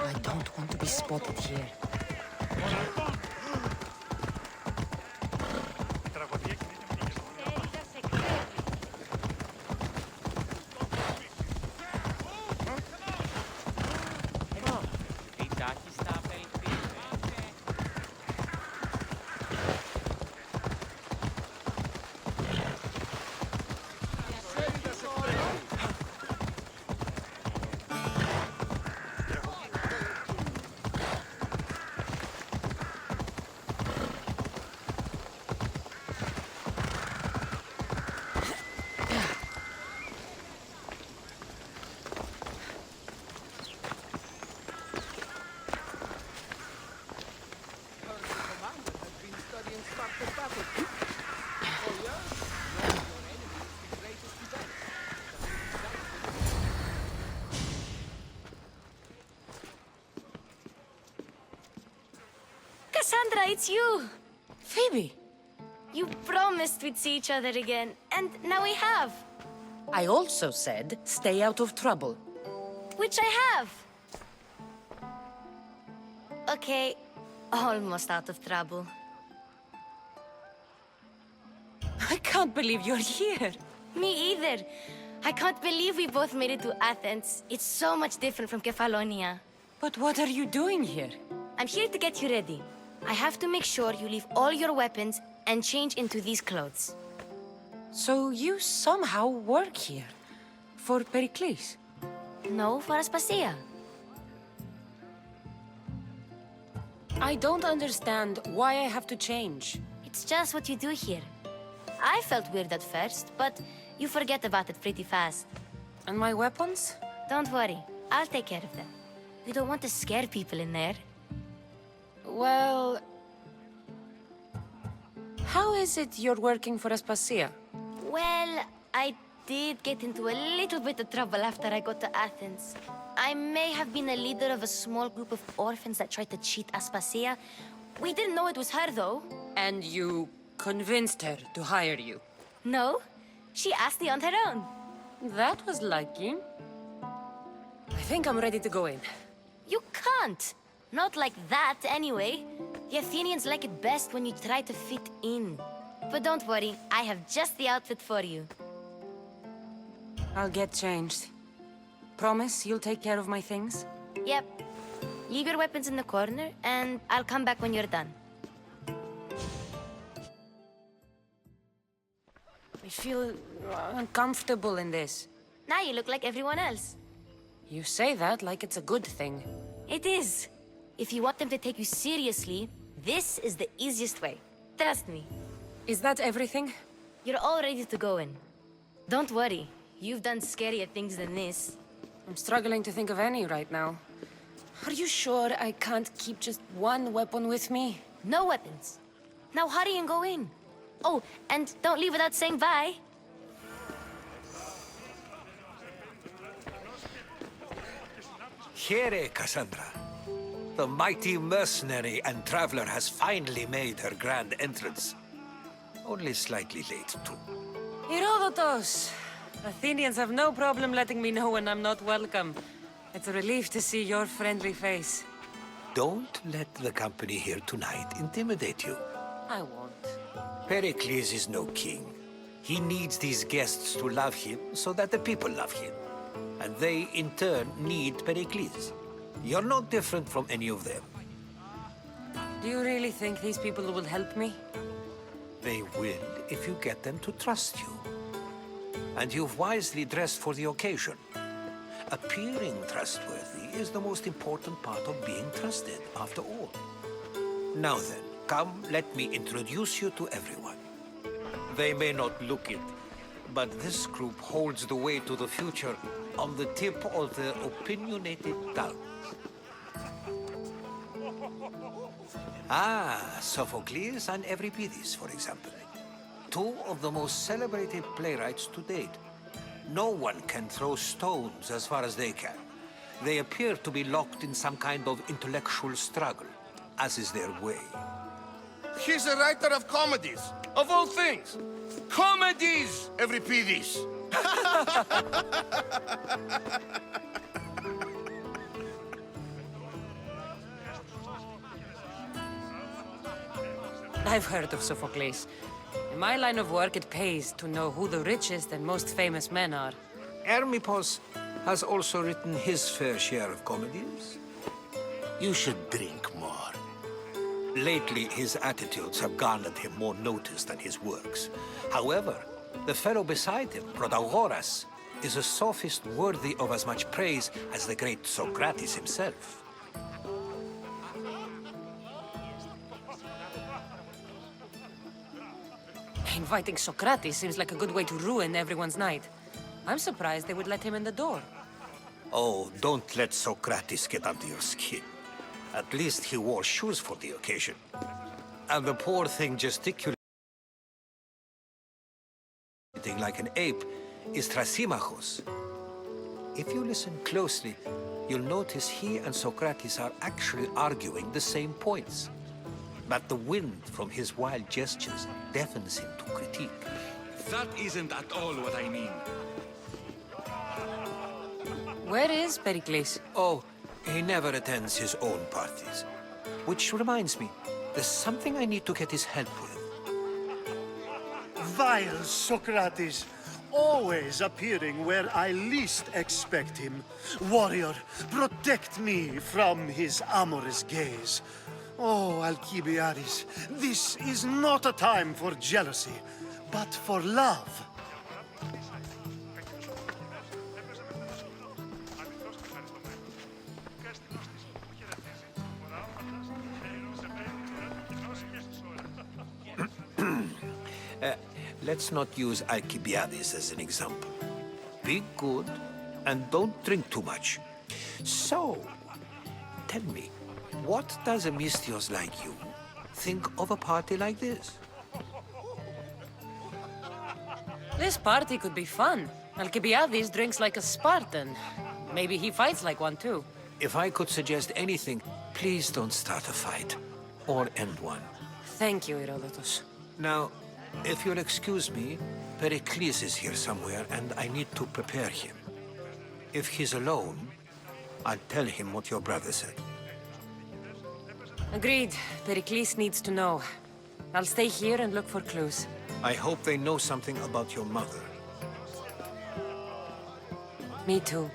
I don't want to be spotted here. Kassandra, it's you! Phoebe! You promised we'd see each other again, and now we have. I also said, stay out of trouble. Which I have. Okay, almost out of trouble. I can't believe you're here. Me either. I can't believe we both made it to Athens. It's so much different from Kefalonia. But what are you doing here? I'm here to get you ready. I have to make sure you leave all your weapons and change into these clothes. So you somehow work here? For Perikles? No, for Aspasia. I don't understand why I have to change. It's just what you do here. I felt weird at first, but you forget about it pretty fast. And my weapons? Don't worry, I'll take care of them. We don't want to scare people in there. Well... How is it you're working for Aspasia? Well, I did get into a little bit of trouble after I got to Athens. I may have been a leader of a small group of orphans that tried to cheat Aspasia. We didn't know it was her, though. And you convinced her to hire you? No, she asked me on her own. That was lucky. I think I'm ready to go in. You can't. Not like that, anyway. The Athenians like it best when you try to fit in. But don't worry, I have just the outfit for you. I'll get changed. Promise you'll take care of my things? Yep. Leave your weapons in the corner, and I'll come back when you're done. I feel uncomfortable in this. Now you look like everyone else. You say that like it's a good thing. It is. If you want them to take you seriously, this is the easiest way. Trust me. Is that everything? You're all ready to go in. Don't worry. You've done scarier things than this. I'm struggling to think of any right now. Are you sure I can't keep just one weapon with me? No weapons. Now hurry and go in. Oh, and don't leave without saying bye. Here, Kassandra. The mighty mercenary and traveler has finally made her grand entrance. Only slightly late, too. Herodotos! Athenians have no problem letting me know when I'm not welcome. It's a relief to see your friendly face. Don't let the company here tonight intimidate you. I won't. Perikles is no king. He needs these guests to love him so that the people love him. And they, in turn, need Perikles. You're no different from any of them. Do you really think these people will help me? They will if you get them to trust you. And you've wisely dressed for the occasion. Appearing trustworthy is the most important part of being trusted, after all. Now then, come, let me introduce you to everyone. They may not look it, but this group holds the way to the future on the tip of their opinionated tongues. Ah, Sophocles and Euripides, for example. two of the most celebrated playwrights to date. No one can throw stones as far as they can. They appear to be locked in some kind of intellectual struggle, as is their way. He's a writer of comedies, of all things. Comedies, Euripides. I've heard of Sophocles. In my line of work, it pays to know who the richest and most famous men are. Hermippos has also written his fair share of comedies. You should drink more. Lately, his attitudes have garnered him more notice than his works. However, the fellow beside him, Protagoras, is a sophist worthy of as much praise as the great Socrates himself. Inviting Socrates seems like a good way to ruin everyone's night. I'm surprised they would let him in the door. Oh, don't let Socrates get under your skin. At least he wore shoes for the occasion. And the poor thing gesticulating like an ape is Thrasymachos. If you listen closely, you'll notice he and Socrates are actually arguing the same points. But the wind from his wild gestures deafens him to critique. That isn't at all what I mean. Where is Perikles? Oh, he never attends his own parties. Which reminds me, there's something I need to get his help with. Vile Socrates, always appearing where I least expect him. Warrior, protect me from his amorous gaze. Oh, Alcibiades, this is not a time for jealousy, but for love. Let's not use Alcibiades as an example. Be good and don't drink too much. So, tell me, what does a Mystios like you think of a party like this? This party could be fun. Alcibiades drinks like a Spartan. Maybe he fights like one too. If I could suggest anything, please don't start a fight or end one. Thank you, Herodotus. Now, if you'll excuse me, Perikles is here somewhere and I need to prepare him. If he's alone, I'll tell him what your brother said. Agreed. Perikles needs to know. I'll stay here and look for clues. I hope they know something about your mother. Me too.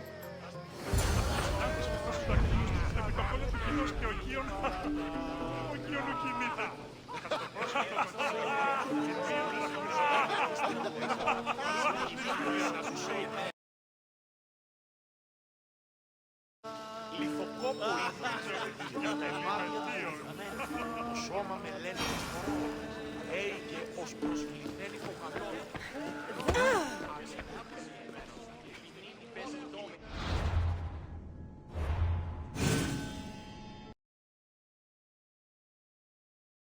Το σώμα με λένε λέει και ως προσβληθένει το καλό